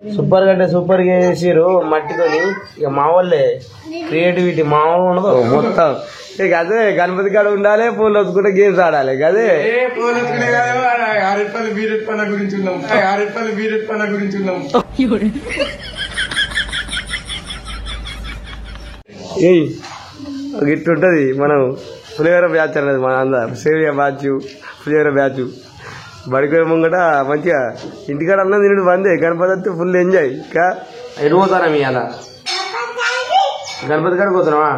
Super కంటే super గా చేసిరు మట్టితోని. ఇక మా వాళ్ళే క్రియేటివిటీ మామూలు ఉండదు మొత్తం. ఇక అదే గణపతి కాడ ఉండాలి, పూలు వచ్చుకుంటే గేమ్స్ ఆడాలి. అదే ఇట్లుంటది. మనం పులిహోర బ్యాచ్ అన్నది మన అందరం, సేవియా బ్యాచ్, పులిహోర బ్యాచ్. బడిపోయే ముంగట మంచిగా ఇంటికాడ అన్నం తినడు బందే. Ganapati full enjoy. ఇంకా ఎటు పోతారా మీ అలా గణపతి కాడికి పోతున్నావా?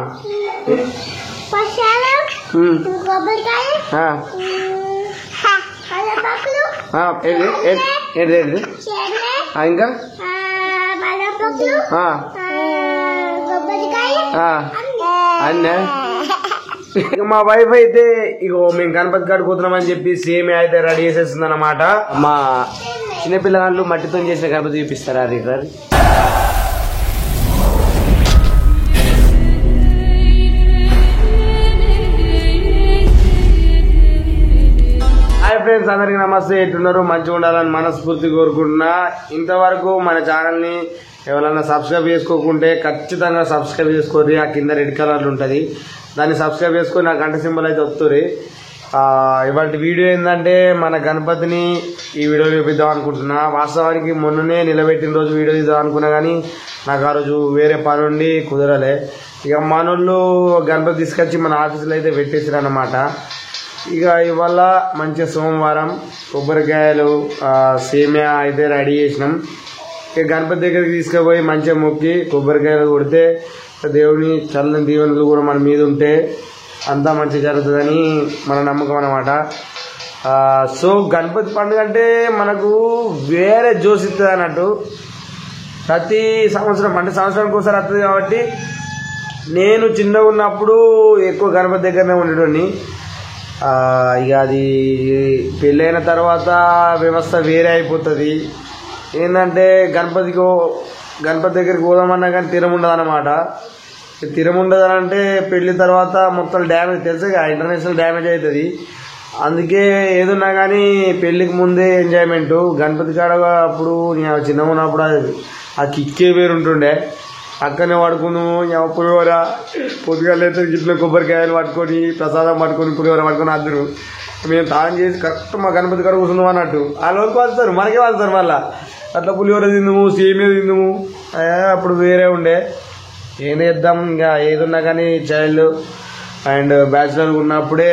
ఇంకా అన్నా మా వైఫ్ అయితే ఇగో మేము గణపతి కాడికి పోతున్నామని చెప్పి సేమ్ అయితే రెడీ చేసేస్తుంది అన్నమాట. మా చిన్నపిల్లలు మట్టితో చేసిన గణపతి చూపిస్తారా? అది హాయ్ ఫ్రెండ్స్, అందరికి నమస్తే. ఎట్టున్నారు? మంచిగా ఉండాలని మనస్ఫూర్తి కోరుకుంటున్నా. ఇంతవరకు మన ఛానల్ ని ఎవరైనా సబ్స్క్రైబ్ చేసుకోకుంటే ఖచ్చితంగా సబ్స్క్రైబ్ చేసుకోర్రి. ఆ కింద రెడ్ కలర్ ఉంటుంది, దాన్ని సబ్స్క్రైబ్ చేసుకొని నా గంట సింబల్ అయితే వస్తుంది. ఇవాళ వీడియో ఏంటంటే మన గణపతిని ఈ వీడియో చూపిద్దాం అనుకుంటున్నా. వాస్తవానికి మొన్ననే నిలబెట్టిన రోజు వీడియో తీద్దాం అనుకున్నా కానీ నాకు ఆ రోజు వేరే పని ఉండి కుదరలే. ఇక మనోళ్ళు గణపతి తీసుకొచ్చి మన ఆఫీసులో అయితే పెట్టేసారు అన్నమాట. ఇక ఇవాళ మంచిగా సోమవారం కొబ్బరికాయలు సేమియా అయితే రెడీ చేసినాం. ఇక గణపతి దగ్గరికి తీసుకుపోయి మంచిగా మొక్కి కొబ్బరికాయలు కొడితే దేవుని చల్లని దీవెనలు కూడా మన మీద ఉంటే అంతా మంచిగా జరుగుతుందని మన నమ్మకం అన్నమాట. సో గణపతి పండుగ అంటే మనకు వేరే జోస్ ఇస్తుంది అన్నట్టు. ప్రతి సంవత్సరం అంటే సంవత్సరానికి ఒకసారి వస్తుంది కాబట్టి నేను చిన్నగా ఉన్నప్పుడు ఎక్కువ గణపతి దగ్గరనే ఉండేటోని. ఇక అది పెళ్ళైన తర్వాత వ్యవస్థ వేరే అయిపోతుంది. ఏంటంటే గణపతి దగ్గరికి పోదామన్నా కానీ తీరం ఉండదు అన్నమాట. తీరం ఉండదు అంటే పెళ్లి తర్వాత మొత్తం డ్యామేజ్ తెలుసు, ఇంటర్నేషనల్ డ్యామేజ్ అవుతుంది. అందుకే ఏదున్నా కానీ పెళ్లికి ముందే ఎంజాయ్మెంట్. గణపతి కాడ అప్పుడు నేను చిన్నగా ఉన్నప్పుడు ఆ కిక్కే వేరుంటుండే. అక్కడనే పడుకున్నాము పులిహోర పొద్దుగా అయితే గిట్ల కొబ్బరికాయలు పట్టుకొని ప్రసాదం పట్టుకొని పులిహోర పట్టుకొని అందరు మేము తాను చేసి కరెక్ట్ మా గణపతి కాడ కూర్చున్నాం అన్నట్టు. వాళ్ళకి వాళ్తారు, మనకే వాళ్తారు. మళ్ళా అట్లా పులిహోర తిందుము, సేమియా తిందుము. అప్పుడు వేరే ఉండే. ఏం చేద్దాం, ఇంకా ఏదున్నా కానీ చైల్డ్ అండ్ బ్యాచులర్ ఉన్నప్పుడే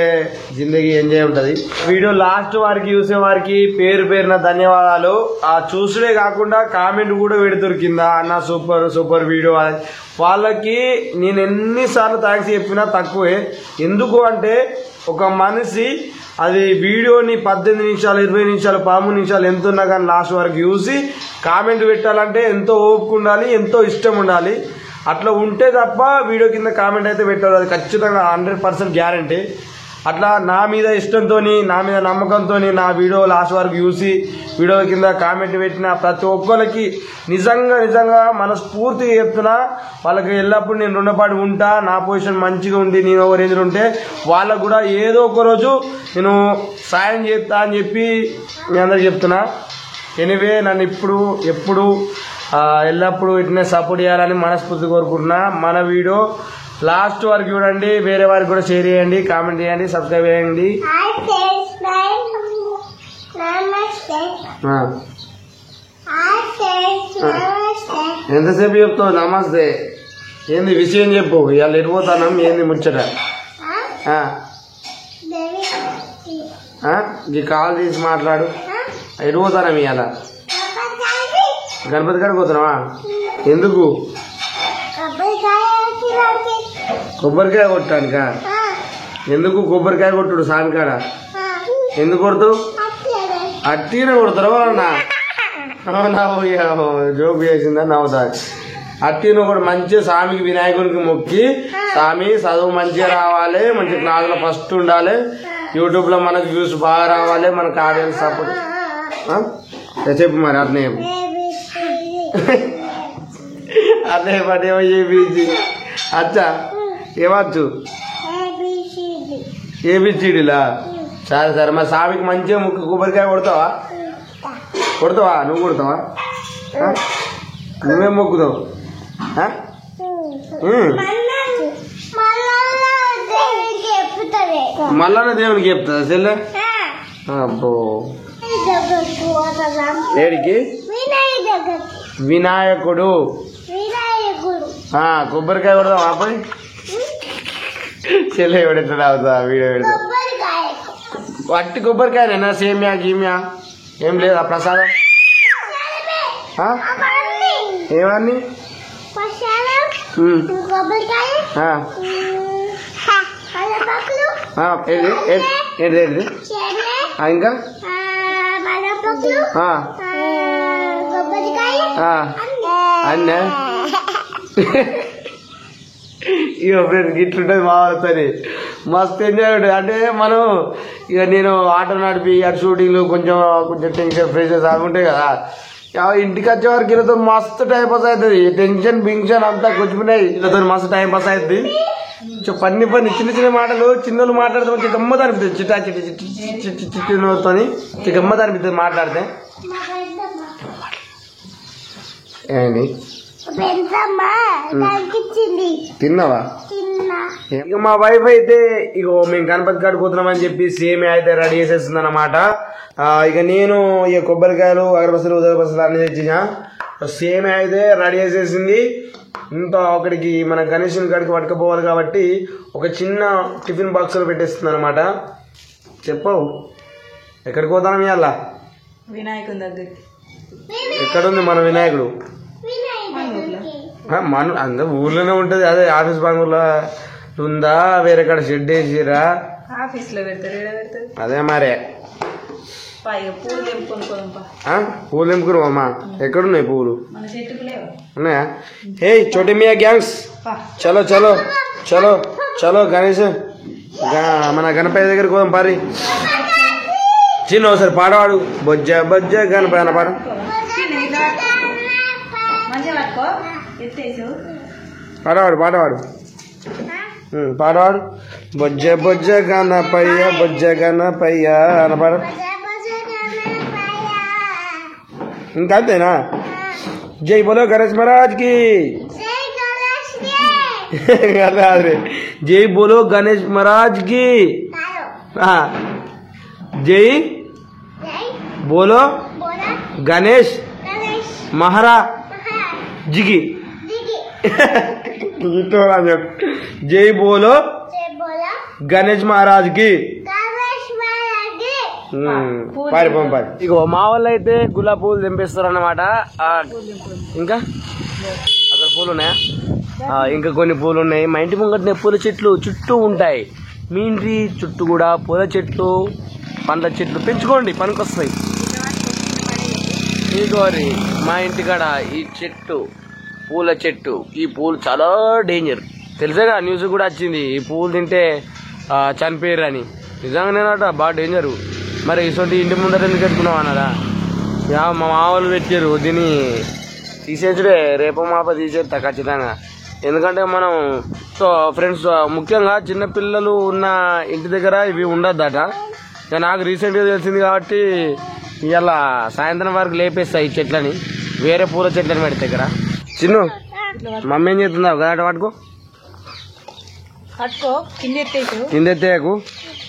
జిందగీ ఎంజాయ్ ఉంటుంది. వీడియో లాస్ట్ వారికి చూసే వారికి పేరు పేరున ధన్యవాదాలు. ఆ చూసుడే కాకుండా కామెంట్ కూడా పెడుతురు కింద, అన్న సూపర్ సూపర్ వీడియో. వాళ్ళకి నేను ఎన్నిసార్లు థ్యాంక్స్ చెప్పినా తక్కువే. ఎందుకు అంటే ఒక మనిషి అది వీడియోని 18 నిమిషాలు 20 నిమిషాలు 13 నిమిషాలు ఎంత ఉన్నా కానీ లాస్ట్ వరకు చూసి కామెంట్ పెట్టాలంటే ఎంతో ఓపిక ఉండాలి, ఎంతో ఇష్టం ఉండాలి. అట్లా ఉంటే తప్ప వీడియో కింద కామెంట్ అయితే పెట్టారు. అది ఖచ్చితంగా 100% గ్యారంటీ. అట్లా నా మీద ఇష్టంతో, నా మీద నమ్మకంతో నా వీడియో లాస్ట్ వరకు చూసి వీడియో కింద కామెంట్ పెట్టిన ప్రతి ఒక్కరికి నిజంగా మనస్ఫూర్తిగా చెప్తున్నా. వాళ్ళకి ఎల్లప్పుడు నేను రుణపడి ఉంటా. నా పొజిషన్ మంచిగా ఉండి నేను ఒక రేంజ్లో ఉంటే వాళ్ళకు కూడా ఏదో ఒక రోజు నేను సాయం చేస్తా అని చెప్పి మీ అందరికి చెప్తున్నా. ఎనివే నన్ను ఎప్పుడు ఎల్లప్పుడూ ఇట్నే సపోర్ట్ చేయాలని మనస్ఫూర్తి కోరుకుంటున్నా. మన వీడియో లాస్ట్ వరకు చూడండి, వేరే వారికి కూడా షేర్ చేయండి, కామెంట్ చేయండి, సబ్స్క్రైబ్ చేయండి. ఎంతసేపు చెప్తావు నమస్తే? ఏంది విషయం చెప్పు. ఇవాళ ఎడిపోతాను, ఏంది ముచ్చట? ఈ కాల్ తీసి మాట్లాడు. ఎడిపోతానా మీ అలా గణపతి కాడికి పోతున్నావా? ఎందుకు? కొబ్బరికాయ కొట్టానుక? ఎందుకు కొబ్బరికాయ కొట్టుడు సామి కాడ? ఎందుకు కొడతావు? అట్టినే కొడతారా? జోక్ చేసిందా? నవ్వుతా. అట్టిన కూడా మంచిగా స్వామికి వినాయకునికి మొక్కి, స్వామి చదువు మంచిగా రావాలి, మంచి క్లాసులో ఫస్ట్ ఉండాలి, యూట్యూబ్ లో మనకు వ్యూస్ బాగా రావాలి, మనకు ఆడియన్స్ సపోర్ట్. చెప్పు మరి అట్నే అదే పడేమో ఏబిసి. అచ్చా ఏవచ్చు ఏబిసిడీలా? సరే మరి స్వామికి మంచిగా ముక్కు కొబ్బరికాయ కొడతావా? నువ్వు కొడతావా? నువ్వేం మొక్కుతావు? మళ్ళా దేవునికి చెప్తుందా చెల్లె? అబ్బో ఏడికి? వినాయకుడు. కొబ్బరికాయ కొడదాం ఆపై చెల్లె పెడతాడు. అవుతా వీడియో పెడతా. వట్టి కొబ్బరికాయనేనా? సేమ్యా గీమ్యా ఏం లేదా ప్రసాదం? ఏమన్నీ? ఇంకా అన్నా ఇక ఫ్రెండ్స్ ఇట్లుంటుంది మా వాళ్ళతోని మస్తు ఎంజాయ్ ఉంటుంది. అంటే మనం ఇక నేను ఆటో నడిపి అటు షూటింగ్లు కొంచెం టెన్షన్ ఫ్రెషెస్ అవి ఉంటాయి కదా, ఇంటికి వచ్చే వరకు వీళ్ళతో మస్తు టైం పాస్ అవుతుంది. టెన్షన్ బింక్షన్ అంతా కూర్చుకున్నాయి వీళ్ళతో మస్తు టైం పాస్ అవుతుంది. పన్ని చిన్న చిన్న మాటలు చిన్నోళ్ళు మాట్లాడితే మంచి గమ్మత అనిపిస్తుంది. చిట్టా చిట్టి చిట్టి చిట్టి చిట్టితో గమ్మత అనిపిస్తుంది మాట్లాడితే. ఏంటి తిన్నావా? ఇక మా వైఫ్ అయితే ఇక మేము గణపతి కాడికి పోతున్నామని చెప్పి సేమియా అయితే రెడీ చేసేస్తుంది అన్నమాట. ఇక నేను ఇక కొబ్బరికాయలు అగరబస్తులు ఉదరబస్తులు అన్ని తెచ్చినా. సేమియా అయితే రెడీ చేసేసింది. ఇంకా అక్కడికి మన గణేశుని కాడికి పట్టుకుపోవాలి కాబట్టి ఒక చిన్న టిఫిన్ బాక్స్ లో పెట్టేస్తుంది అనమాట. చెప్పవు ఎక్కడికి పోతాం ఇవాళ? వినాయకుని దగ్గరికి. ఎక్కడుంది మన వినాయకుడు? మన అందరూ ఊర్లోనే ఉంటది. అదే ఆఫీస్ బంగులో ఉందా? వేరే కాడ షెడ్ వేసిరా? ఆఫీస్ లో పెడతారు. అదే మరే పూలు తెంపుకున్నావమ్మా? ఎక్కడున్నాయి పూలు? ఉన్నాయా? హే చోటి మియా గ్యాంగ్స్ చలో చలో చలో చలో గణేష్ మన గణపతి దగ్గరికి పోదాం. పారి చిన్న ఒకసారి పాడవాడు. బొజ్జ బొజ్జ గణపతి అన్న పాడు. పాడవాడు పాడవాడు పాడవాడు. బొజ్జ బొజ్జ గణపయ్య బొజ్జ గణపయ్య అన్న పాడు. ఇంకా అంతేనా? జై బోలో గణేష్ మహారాజ్ కి. జై బోలో గణేష్ మహారాజ్ కి. జై బోలో గణేష్ మహారాజ్ కి. జై బోలో గణేష్ మహారాజ్ కి. పారిపోం పారి. ఇగో మా వాళ్ళు అయితే గులాబీ పూలు తెంపిస్తారు అన్నమాట. ఇంకా అక్కడ పూలు ఉన్నాయా? ఇంకా కొన్ని పూలు ఉన్నాయి. మా ఇంటి ముంగటనే పూల చెట్లు చుట్టూ ఉంటాయి. మీ ఇంటి చుట్టూ కూడా పూల చెట్లు పండ్ల చెట్లు పెంచుకోండి, పనికొస్తాయి. ఇదిగోరి మా ఇంటికాడ ఈ చెట్టు పూల చెట్టు. ఈ పూలు చాలా డేంజర్ తెలుసాగా, న్యూస్ కూడా వచ్చింది. ఈ పూలు తింటే చనిపోయారు అని. నిజంగానేనట బాగా డేంజరు. మరి ఇటువంటి ఇంటి ముందర ఎందుకు పెట్టుకున్నావు అన్నారా? మా మామూలు పెట్టారు. దీన్ని తీసేసుడే రేపు మాప తీసేస్తా ఖచ్చితంగా. ఎందుకంటే మనం ఫ్రెండ్స్ ముఖ్యంగా చిన్నపిల్లలు ఉన్న ఇంటి దగ్గర ఇవి ఉండద్దట. నాకు రీసెంట్గా తెలిసింది కాబట్టి ఇవాళ సాయంత్రం వరకు లేపేస్తాయి ఈ చెట్లని. వేరే పూల చెట్లని పెడితే ఇక్కడ. చిన్ను మమ్మీ ఏం చేస్తుందా? గదాట పట్టుకో కింద ఎత్తేయకు.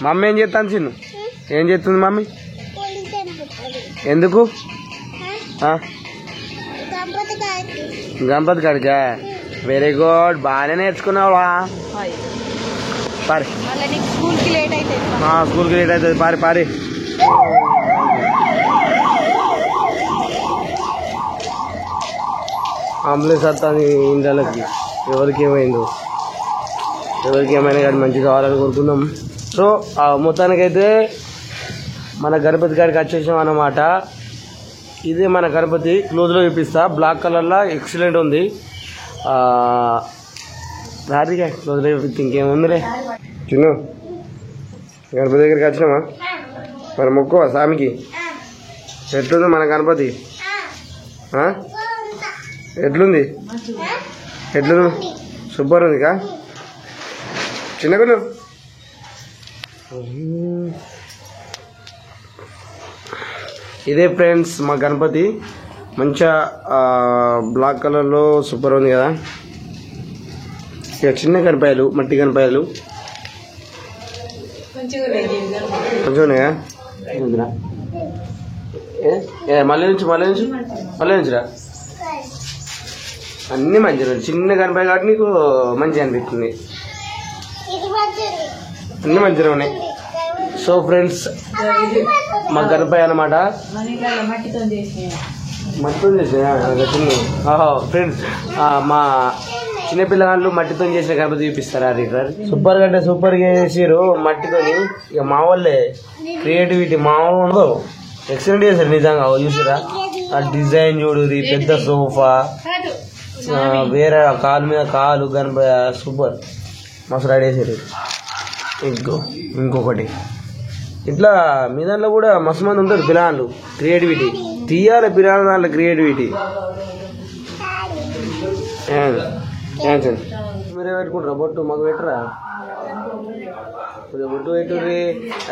మమ్మీ ఏం చేస్తాను? చిన్ను ఏం చేస్తుంది మమ్మీ? ఎందుకు? గణపతి కాడికా? వెరీ గుడ్, బాగానే నేర్చుకున్నావా? పారి స్కూల్కి లేట్ అవుతుంది. పారి పారి. అంబులెన్స్ వస్తుంది ఇండ్లకి. ఎవరికి ఏమైందో, ఎవరికి ఏమైనా కానీ మంచిగా కావాలని కోరుకుందాం. సో మొత్తానికైతే మన గణపతి గారికి వచ్చేసాం అన్నమాట. ఇదే మన గణపతి. క్లోజ్లో చూపిస్తా. బ్లాక్ కలర్లో ఎక్సలెంట్ ఉంది. రాధిగా క్లోజ్లో చూపిస్తే ఇంకేముందిలే. చిన్ను గణపతి దగ్గరికి వచ్చినామా? మరి మొక్కువా స్వామికి? ఎట్లుంది మన గణపతి? ఎట్లుంది? ఎట్లుంది? సూపర్ ఉంది కా? చిన్నగా ఇదే ఫ్రెండ్స్ మా గణపతి. మంచిగా బ్లాక్ కలర్లో సూపర్ ఉంది కదా. ఇక చిన్న కనపాయలు, మట్టి కనపాయలు మంచిగా ఉన్నాయా? మళ్ళీ నుంచిరా అన్నీ మంచిగా ఉన్నాయి. చిన్న కనపాయ కాబట్టి నీకు మంచిగా అనిపిస్తుంది. అన్నీ మంచిగా ఉన్నాయి. సో ఫ్రెండ్స్ మా గణపయ్య అన్నమాట. మట్టితో చేసా ఫ్రెండ్స్. మా చిన్నపిల్లగాళ్ళు మట్టితో చేసిన గణపతి చూపిస్తారా రిటర్? సూపర్ గా అంటే సూపర్ గా చేసారు మట్టితో. ఇక మా వాళ్ళే క్రియేటివిటీ మామూలు ఉండదు, ఎక్సలెంట్ చేశారు నిజంగా. చూసారా ఆ డిజైన్ చూడు, పెద్ద సోఫా, వేరే కాలు మీద కాలు గణపయ్య సూపర్ మస్తు రెడీ చేశారు. ఇంకొకటి ఇట్లా మీ దాంట్లో కూడా మస్తు మంది ఉంటారు పిల్లలు. క్రియేటివిటీ తీయాలి పిల్లల దాంట్లో క్రియేటివిటీ. మీరే పెట్టుకుంటారా బొట్టు? మాకు పెట్టరా కొద్దిగా బొట్టు పెట్టుర్రి.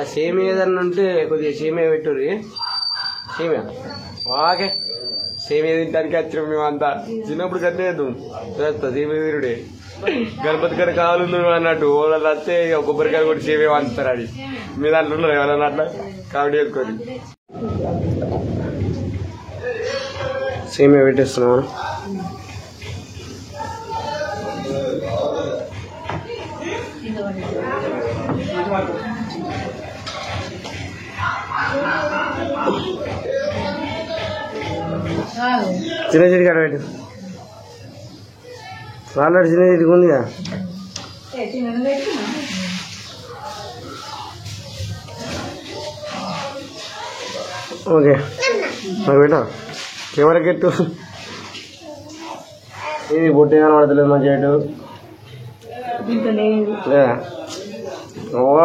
ఆ సేమియా ఏదన్నా ఉంటే కొద్దిగా సేమియా పెట్టుర్రి. సేమియా ఓకే. సేమియా తింటానికి వచ్చినాం మేమంతా. చిన్నప్పుడు కట్టేద్దాం సేమియా వీరుడే. గణపతి గారు కావాలి అన్నట్టు వాళ్ళు వస్తే కొబ్బరికాయ కూడా సేమియా వంచుతారు. అది మీ దాంట్లో ఉన్నారు ఎవరన్నా అట్లా కామెడీ చేసుకొని సేమియా పెట్టేస్తున్నాం. చిన్న చెట్టు కాడ పెట్టు. ఆల్రెడీ చిన్న చెట్టుకు ఉందిగా. ఓకే నాకు పెట్టా కెమెరాకి ఎట్టు. ఇది బొట్టు కనబడతలేదు మా చెట్టు లేదా?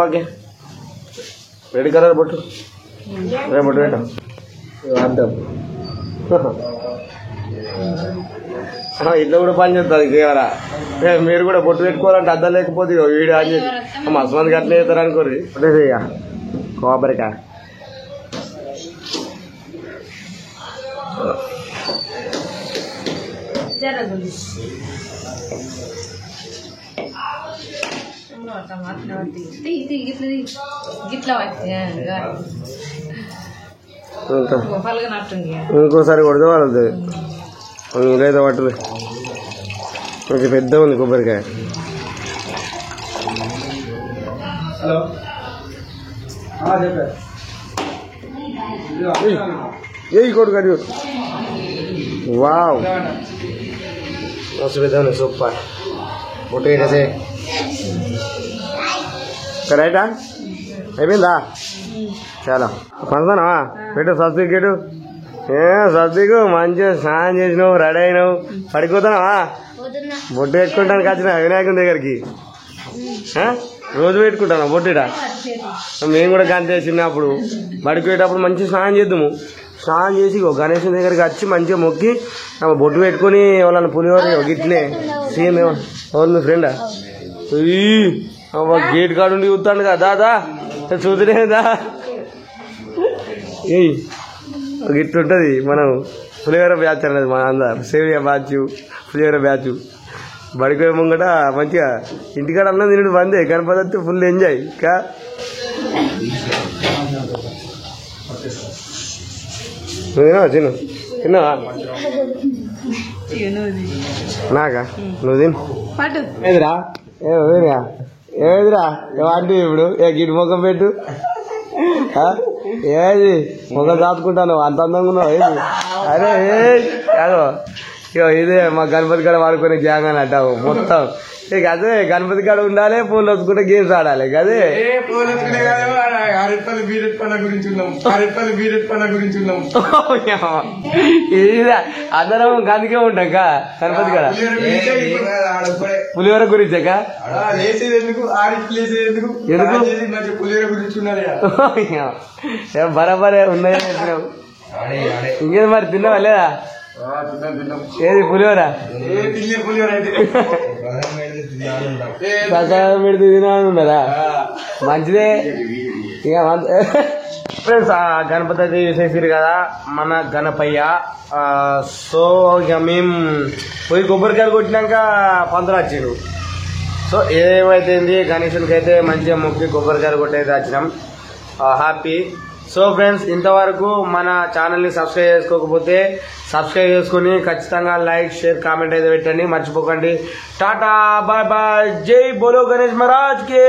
ఓకే రెడ్ కలర్ బొట్టు బొట్టు పెట్టాం అర్థం. ఇట్లా కూడా పని చేస్తుంది కెమెరా. మీరు కూడా బొట్టు పెట్టుకోవాలంటే అద్దం లేకపోతే వీడియో అని చెప్పి మస్తు మందికి అట్లా చేస్తారు అనుకోరు. ఒకటే ఇక కొబ్బరికాయ ఇంకోసారి కొడితే వాళ్ళది ఇదైతే పట్టదు. కొంచెం పెద్ద ఉంది కొబ్బరికాయ. ఏ కొడు కడి వావ్ మస్తు పెద్ద ఉంది సూపర్. బొట్టు వేసేసే రైటా అయిపోయిందా? చాలా పంచుతానా పెట్టు సర్టిఫికేటు. సర్దికు మంచిగా స్నానం చేసినావు, రెడీ అయినావు, పడిపోతున్నావా? బొట్టు పెట్టుకుంటానికి వచ్చిన వినాయకుని దగ్గరికి రోజు పెట్టుకుంటాను బొట్టుట. మేము కూడా గంతే చిన్నప్పుడు పడిపోయేటప్పుడు మంచిగా స్నానం చేద్దాము. స్నానం చేసి గణేశుని దగ్గరికి వచ్చి మంచిగా మొక్కి బొట్టు పెట్టుకుని ఎవరన్నా పులిహోర గిట్లే సేమ్ ఎవరు మీ ఫ్రెండా గేట్ కాడు ఉండి చూస్తాడు కదా. దాదా చూద్దునేదా గిట్లుంటుంది. మనం పులిహోర బ్యాచ్ అన్నది మన అందరు సేవియా బ్యాచ్, పులిహోర బ్యాచ్. బడిపోయే ముంగట మంచిగా ఇంటికాడ అన్నం తినడు బందే. గణపతి వస్తే ఫుల్ ఎంజాయ్. ఇంకా నువ్వు తిను తిన్నావా? నాకా నువ్వు తిను. ఏదిరా ఏదిరా ఏమంటే ఇప్పుడు గిడి ముఖం పెట్టు. ఏది ముఖం దాచుకుంటాను అంత అందంగా ఉన్నావు ఏది? అరే కాదు ఇదే మా గణపతి కాడ వాడుకునే గ్యాంగ్ అని అంటావు మొత్తం. ఇక అదే గణపతి కాడ ఉండాలి, ఫోన్లు వచ్చుకుంటే గేమ్స్ ఆడాలి. అదే అందరం గందుకే ఉంటాం గణపతి కాడ. పులిహోర గురించి బరాబరే ఉన్నాయి. ఇంకేది మరి తిన్నావా లేదా? ఏది పులిహోర ప్రసాదం పెడితే తినాలన్నదా? మంచిదే. ఇక ఫ్రెండ్స్ గణపతి అయితే చూసేసారు కదా మన గణపయ్య. సో ఇక మేము పోయి కొబ్బరికాయలు కొట్టినాక పంతులు వచ్చిండు. సో ఏమైతే గణేశునికి అయితే మంచిగా మొక్కి కొబ్బరికాయలు కొట్టయితే వచ్చినాం. హ్యాపీ. సో ఫ్రెండ్స్ ఇంతవరకు మన ఛానల్ని సబ్స్క్రైబ్ చేసుకోకపోతే సబ్స్క్రైబ్ చేసుకుని ఖచ్చితంగా లైక్ షేర్ కామెంట్ అయితే పెట్టండి, మర్చిపోకండి. Tata bye bye. జై బోలో గణేష్ మహారాజ్ కి.